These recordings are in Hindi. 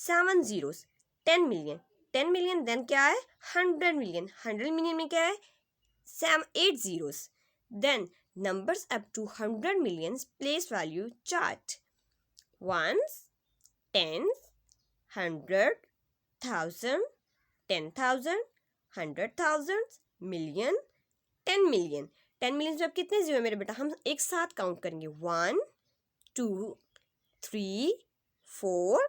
7 zeros, 10 million, 10 million, then क्या है 100 million, 100 million में क्या है 8 zeros, then numbers up to 100 millions place value chart, ones, tens, 100, 1000, 10,000, 100,000, million, 10 million. 10 million में अब कितने जीरो मेरे बेटा, हम एक साथ काउंट करेंगे 1 2 3 4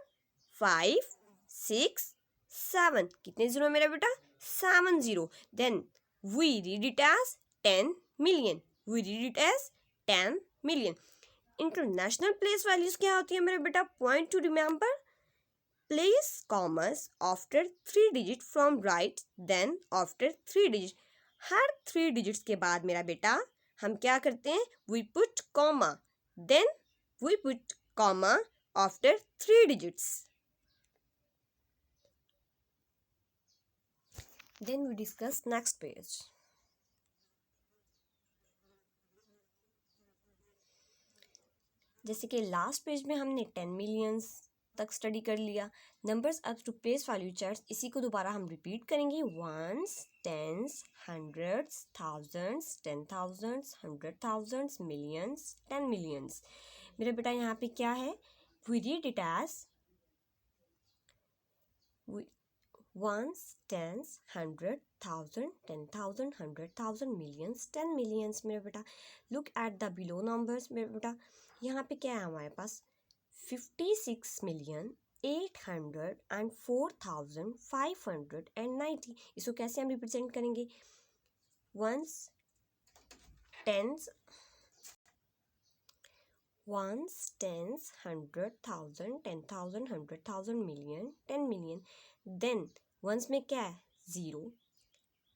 5 6 7, कितने जीरो मेरा बेटा 7 zero, then we read it as 10 million, we read it as 10 million. International place values क्या होती है मेरे बेटा, point to remember, place commas after 3 digit from right then after 3 digit. Her 3 digits के बाद मेरा बेटा हम क्या करते हैं, we put comma, then we put comma after 3 digits. Then we discuss next page. जैसे कि लास्ट पेज में हमने 10 मिलियंस तक स्टडी कर लिया, numbers up to place value charts, इसी को दोबारा हम रिपीट करेंगे, ones, tens, hundreds, thousands, 10,000s, 100,000s, millions, 10 millions. मेरा बेटा यहाँ पे क्या है, we read it as ones, tens, 100,000, 10,000, 100,000, millions, 10 millions. मेरा बेटा look at the below numbers. मेरा बेटा यहाँ पे क्या है हमारे पास, 56,804,590. इसको कैसे हम रिप्रेजेंट करेंगे, ones, tens, 100,000, 10,000, 100,000, million, 10 million. Then ones में क्या है 0,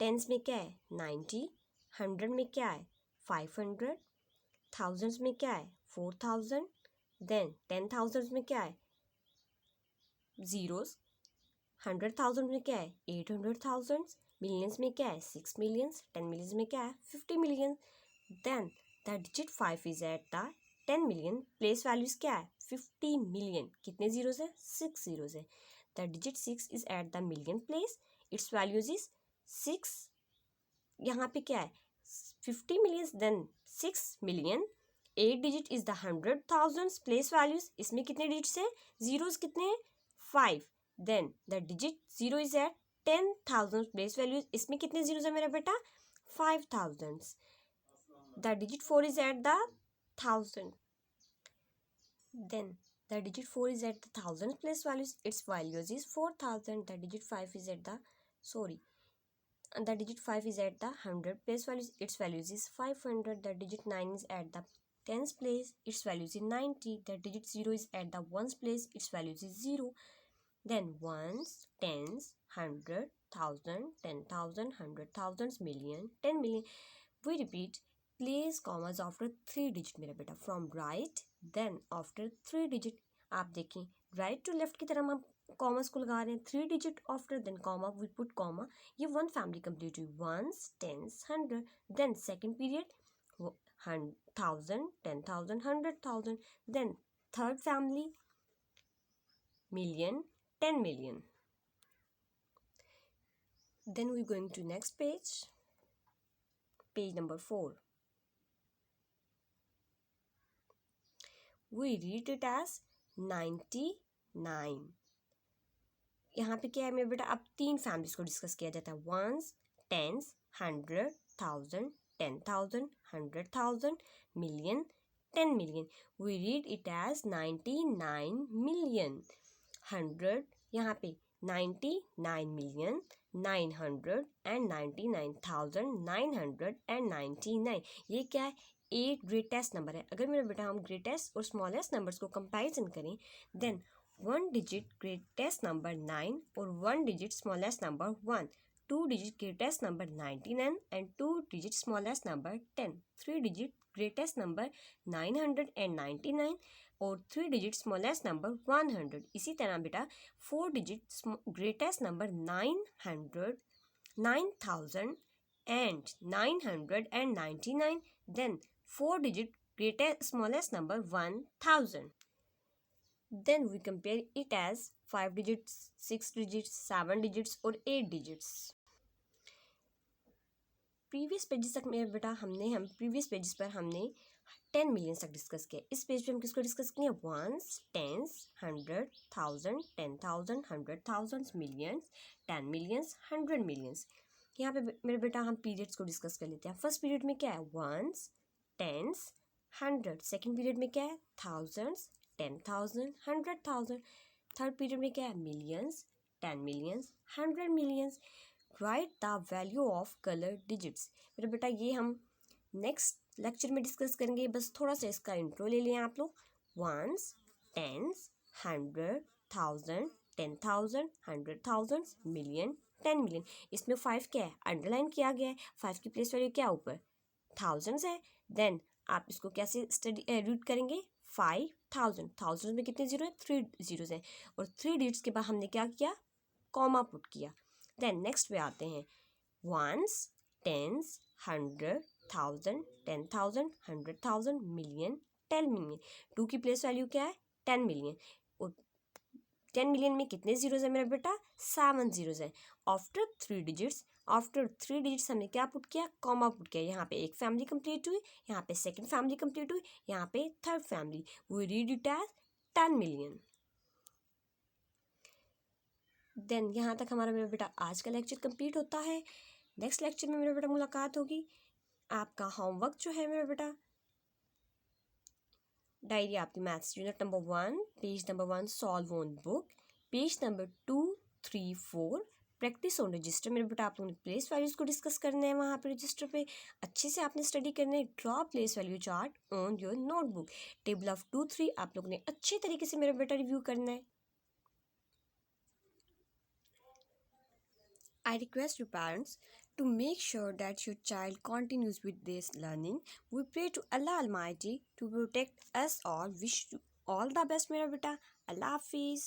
टेंस में क्या है 90, 100 में क्या है 500, थाउजेंड्स में क्या है 4,000, देन 10,000 में क्या है जीरोस, 100,000 में क्या है 800,000, मिलियंस में क्या है 6 मिलियंस, 10 मिलियंस में क्या है 50 million. Then the digit 5 is at the 10 million, place values क्या है 50 मिलियन, कितने जीरोस है 6 जीरोस है. The digit 6 is at the million place, it's values is 6. यहाँ पे क्या है 50 million, then 6 million, 8 digit is the 100,000 place values, इसमें कितने डिजिट्स हैं, जीरोस कितने हैं 5. Then the digit 0 is at 10,000 place values, इसमें कितने जीरोस है मेरा बेटा 5,000. The digit 4 is at the 1000, then the digit 4 is at the 1000 place values, its values is 4,000. The digit 5 is at the the digit 5 is at the 100 place values, its values is 500. The digit 9 is at the tens place, its values is 90. The digit 0 is at the ones place, its values is 0. Then ones, tens, 100, 1000, 10,000, 100,000, million, 10 million. We repeat, place commas after 3 digit मेरा बेटा, from right then after 3 digit. आप देखें राइट टू लेफ्ट की तरह हम कॉमर्स को लगा रहे हैं, 3 digit after then comma, we put comma. ये वन फैमिली कंप्लीट हुई, ones, tens, 100. Then second period 1,000, 10,000, 100,000. Then third family million, 10 million. Then we going to next page, page number 4. We read it as 99. यहाँ पे क्या है मेरे बेटा, अब 3 फैमिलीज को डिस्कस किया जाता है, ones, tens, 100,000, 10,000, 100,000, million, 10 million. We read it as 99 million. 100 यहाँ पे 99 मिलियन 999,999. ये क्या है, 8 ग्रेटेस्ट नंबर है. अगर मेरा बेटा हम ग्रेटेस्ट और स्मॉलेस्ट नंबर्स को कंपैरिजन करें, देन 1 डिजिट ग्रेटेस्ट नंबर 9 और 1 digit smallest number 1, 2 digit greatest number 99 and 2 digit smallest number 10, 3 digit greatest number 999 और 3 डिजिट स्मॉलेस्ट नंबर 100. इसी तरह बेटा 4 digit greatest number 900, 9,000 and 999, then 4 digit greatest smallest number 1,000. Then we compare it as 5 digits, 6 digits, 7 digits और 8 digits. प्रीवियस पेजेस तक मेरे बेटा हम प्रीवियस पेजेस पर हमने 10 मिलियन तक डिस्कस किया. इस पेज पे हम किसको डिस्कस किए? Ones, tens, 100, 1000, 10,000, 100,000, millions, 10 millions, 100 millions. यहाँ पे मेरे बेटा हम पीरियड्स को डिस्कस कर लेते हैं. फर्स्ट पीरियड में क्या है? Ones, tens, 100. सेकेंड पीरियड में क्या है? थाउजेंड्स, 10,000, 100,000. थर्ड पीरियड में क्या है? Millions, 10 millions, 100 millions. Right the value of colour digits. मेरे बेटा ये हम नेक्स्ट लेक्चर में डिस्कस करेंगे. बस थोड़ा सा इसका इंट्रो ले लें आप लोग. Ones, tens, 100, 1000, 10,000, 100,000, million, 10 million. इसमें 5 क्या है? अंडरलाइन किया गया है. 5 की प्लेस वैल्यू क्या ऊपर? थाउजेंड्स है. देन आप इसको कैसे स्टडी रीड करेंगे? 5,000. थाउजेंड में कितने जीरो है? 3 जीरोज हैं. और 3 डिजिट्स के बाद हमने क्या किया? कॉमा पुट किया. देन नेक्स्ट पे आते हैं. Once, tens, 100, 1000, 10,000, 100,000, million, 10 million. 2 की प्लेस वैल्यू क्या है? 10 मिलियन. और 10 मिलियन में कितने जीरोज है मेरा बेटा? 7 जीरोज है. आफ्टर 3 डिजिट्स हमने क्या पुट किया? कॉमा पुट किया. यहाँ पे एक फैमिली कंप्लीट हुई, यहाँ पे सेकंड फैमिली कंप्लीट हुई, यहाँ पे third family. We read it as 10 million. Then यहाँ तक हमारा मेरा बेटा आज का लेक्चर कंप्लीट होता है. नेक्स्ट लेक्चर में मेरा बेटा मुलाकात होगी. आपका होमवर्क जो है मेरा बेटा, डायरी आपकी maths unit number 1, page number 1 solve on book, page number 2, 3, 4 practice on register. मेरे बेटा आप लोगों ने प्लेस वैल्यूज को डिस्कस करना है. वहाँ पे रजिस्टर पे अच्छे से आपने स्टडी करना है. Draw place value chart on your notebook. Table of 2, 3 आप लोग ने अच्छे तरीके से मेरा बेटा रिव्यू करना है. I request you parents to make sure that your child continues with this learning. We pray to Allah Almighty to protect us all. Wish you all the best मेरा बेटा. Allah Hafiz.